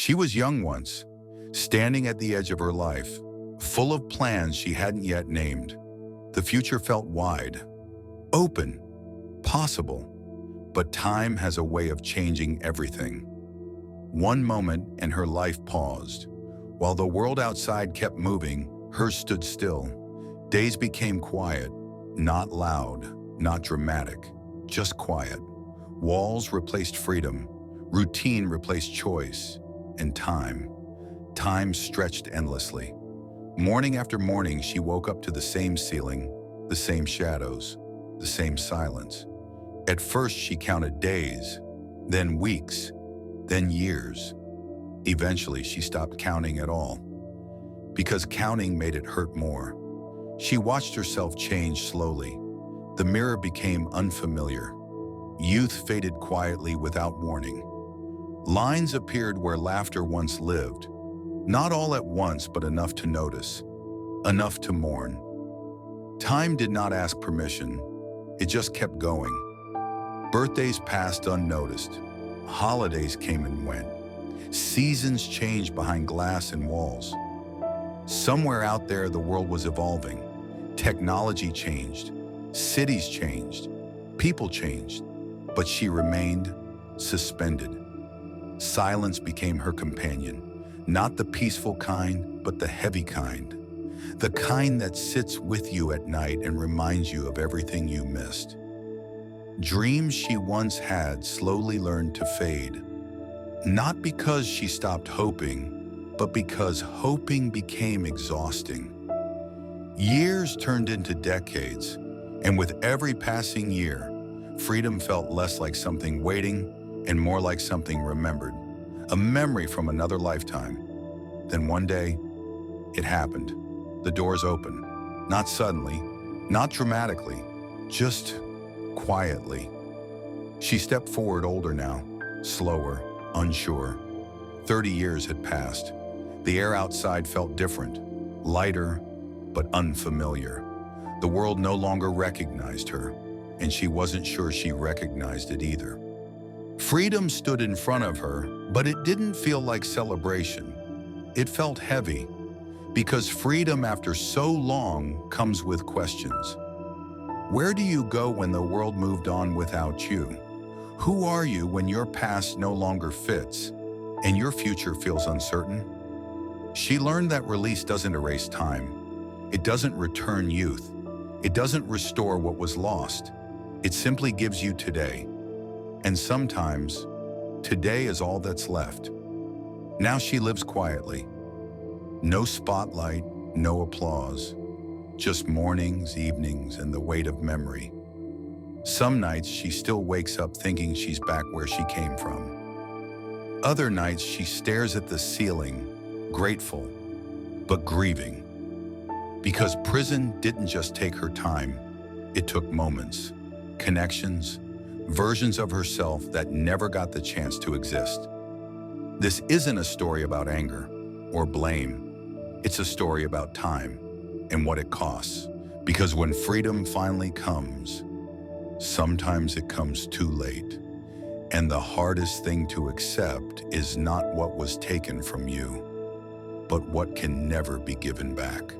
She was young once, standing at the edge of her life, full of plans she hadn't yet named. The future felt wide, open, possible, but time has a way of changing everything. One moment and her life paused. While the world outside kept moving, hers stood still. Days became quiet, not loud, not dramatic, just quiet. Walls replaced freedom, routine replaced choice, and time stretched endlessly. Morning after morning, she woke up to the same ceiling, the same shadows, the same silence. At first, she counted days, then weeks, then years. Eventually, she stopped counting at all, because counting made it hurt more. She watched herself change slowly. The mirror became unfamiliar. Youth faded quietly without warning. Lines appeared where laughter once lived. Not all at once, but enough to notice, enough to mourn. Time did not ask permission. It just kept going. Birthdays passed unnoticed. Holidays came and went. Seasons changed behind glass and walls. Somewhere out there, the world was evolving. Technology changed. Cities changed. People changed. But she remained suspended. Silence became her companion. Not the peaceful kind, but the heavy kind. The kind that sits with you at night and reminds you of everything you missed. Dreams she once had slowly learned to fade. Not because she stopped hoping, but because hoping became exhausting. Years turned into decades, and with every passing year, freedom felt less like something waiting and more like something remembered, a memory from another lifetime. Then one day, it happened. The doors opened, not suddenly, not dramatically, just quietly. She stepped forward, older now, slower, unsure. 30 years had passed. The air outside felt different, lighter, but unfamiliar. The world no longer recognized her, and she wasn't sure she recognized it either. Freedom stood in front of her, but it didn't feel like celebration. It felt heavy, because freedom after so long comes with questions. Where do you go when the world moved on without you? Who are you when your past no longer fits and your future feels uncertain? She learned that release doesn't erase time. It doesn't return youth. It doesn't restore what was lost. It simply gives you today. And sometimes, today is all that's left. Now she lives quietly. No spotlight, no applause. Just mornings, evenings, and the weight of memory. Some nights she still wakes up thinking she's back where she came from. Other nights she stares at the ceiling, grateful, but grieving. Because prison didn't just take her time, it took moments, connections, versions of herself that never got the chance to exist. This isn't a story about anger or blame. It's a story about time and what it costs. Because when freedom finally comes, sometimes it comes too late. And the hardest thing to accept is not what was taken from you, but what can never be given back.